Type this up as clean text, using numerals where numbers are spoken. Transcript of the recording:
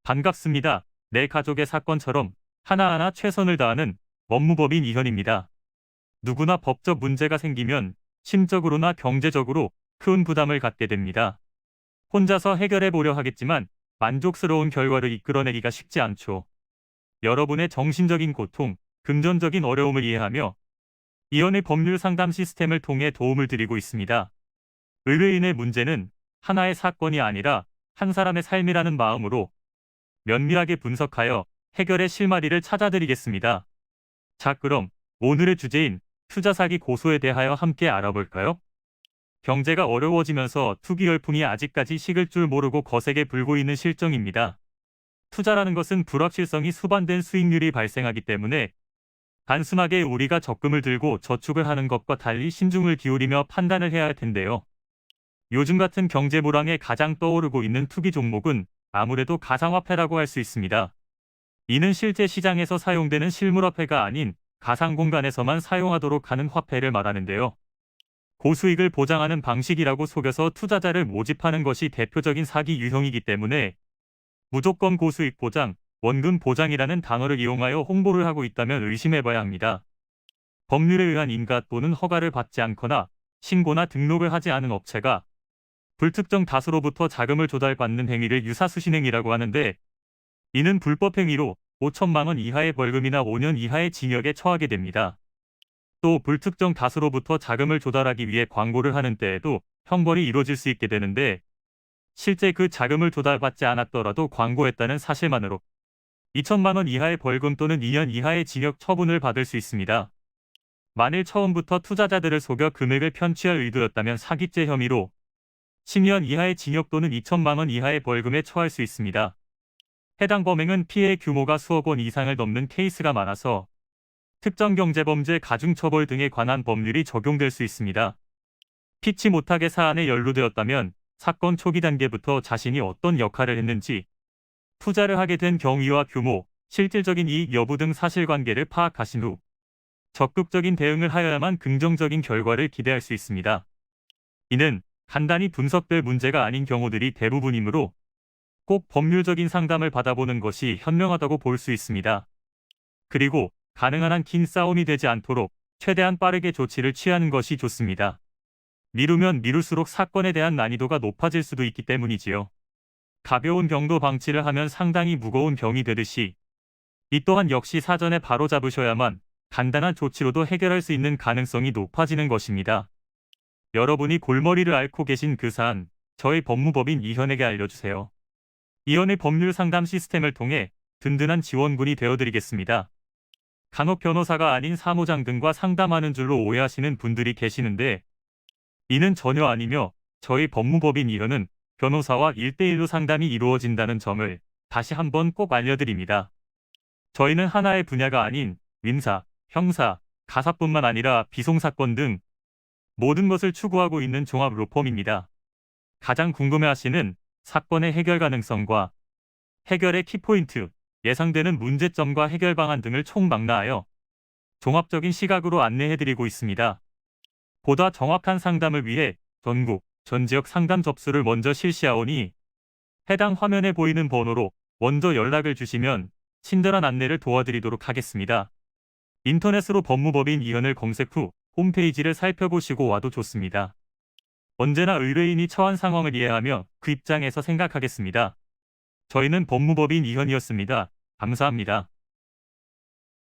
반갑습니다. 내 가족의 사건처럼 하나하나 최선을 다하는 법무법인 이현입니다. 누구나 법적 문제가 생기면 심적으로나 경제적으로 큰 부담을 갖게 됩니다. 혼자서 해결해 보려 하겠지만 만족스러운 결과를 이끌어내기가 쉽지 않죠. 여러분의 정신적인 고통, 금전적인 어려움을 이해하며 이현의 법률 상담 시스템을 통해 도움을 드리고 있습니다. 의뢰인의 문제는 하나의 사건이 아니라 한 사람의 삶이라는 마음으로 면밀하게 분석하여 해결의 실마리를 찾아드리겠습니다. 자, 그럼 오늘의 주제인 투자 사기 고소에 대하여 함께 알아볼까요? 경제가 어려워지면서 투기 열풍이 아직까지 식을 줄 모르고 거세게 불고 있는 실정입니다. 투자라는 것은 불확실성이 수반된 수익률이 발생하기 때문에 단순하게 우리가 적금을 들고 저축을 하는 것과 달리 신중을 기울이며 판단을 해야 할 텐데요. 요즘 같은 경제 불황에 가장 떠오르고 있는 투기 종목은 아무래도 가상화폐라고 할 수 있습니다. 이는 실제 시장에서 사용되는 실물화폐가 아닌 가상 공간에서만 사용하도록 하는 화폐를 말하는데요. 고수익을 보장하는 방식이라고 속여서 투자자를 모집하는 것이 대표적인 사기 유형이기 때문에 무조건 고수익 보장, 원금 보장이라는 단어를 이용하여 홍보를 하고 있다면 의심해봐야 합니다. 법률에 의한 인가 또는 허가를 받지 않거나 신고나 등록을 하지 않은 업체가 불특정 다수로부터 자금을 조달받는 행위를 유사수신행위라고 하는데, 이는 불법 행위로 5천만 원 이하의 벌금이나 5년 이하의 징역에 처하게 됩니다. 또 불특정 다수로부터 자금을 조달하기 위해 광고를 하는 때에도 형벌이 이루어질 수 있게 되는데, 실제 그 자금을 조달받지 않았더라도 광고했다는 사실만으로 2천만 원 이하의 벌금 또는 2년 이하의 징역 처분을 받을 수 있습니다. 만일 처음부터 투자자들을 속여 금액을 편취할 의도였다면 사기죄 혐의로 10년 이하의 징역 또는 2천만 원 이하의 벌금에 처할 수 있습니다. 해당 범행은 피해의 규모가 수억 원 이상을 넘는 케이스가 많아서 특정경제범죄 가중처벌 등에 관한 법률이 적용될 수 있습니다. 피치 못하게 사안에 연루되었다면 사건 초기 단계부터 자신이 어떤 역할을 했는지, 투자를 하게 된 경위와 규모, 실질적인 이익 여부 등 사실관계를 파악하신 후 적극적인 대응을 하여야만 긍정적인 결과를 기대할 수 있습니다. 이는 간단히 분석될 문제가 아닌 경우들이 대부분이므로 꼭 법률적인 상담을 받아보는 것이 현명하다고 볼 수 있습니다. 그리고 가능한 한 긴 싸움이 되지 않도록 최대한 빠르게 조치를 취하는 것이 좋습니다. 미루면 미룰수록 사건에 대한 난이도가 높아질 수도 있기 때문이지요. 가벼운 병도 방치를 하면 상당히 무거운 병이 되듯이 이 또한 역시 사전에 바로잡으셔야만 간단한 조치로도 해결할 수 있는 가능성이 높아지는 것입니다. 여러분이 골머리를 앓고 계신 그 사안, 저희 법무법인 이현에게 알려주세요. 이현의 법률 상담 시스템을 통해 든든한 지원군이 되어드리겠습니다. 간혹 변호사가 아닌 사무장 등과 상담하는 줄로 오해하시는 분들이 계시는데, 이는 전혀 아니며 저희 법무법인 이현은 변호사와 1대1로 상담이 이루어진다는 점을 다시 한번 꼭 알려드립니다. 저희는 하나의 분야가 아닌 민사, 형사, 가사뿐만 아니라 비송사건 등 모든 것을 추구하고 있는 종합 로펌입니다. 가장 궁금해하시는 사건의 해결 가능성과 해결의 키포인트, 예상되는 문제점과 해결 방안 등을 총망라하여 종합적인 시각으로 안내해드리고 있습니다. 보다 정확한 상담을 위해 전국, 전 지역 상담 접수를 먼저 실시하오니 해당 화면에 보이는 번호로 먼저 연락을 주시면 친절한 안내를 도와드리도록 하겠습니다. 인터넷으로 법무법인 이현을 검색 후 홈페이지를 살펴보시고 와도 좋습니다. 언제나 의뢰인이 처한 상황을 이해하며 그 입장에서 생각하겠습니다. 저희는 법무법인 이현이었습니다. 감사합니다.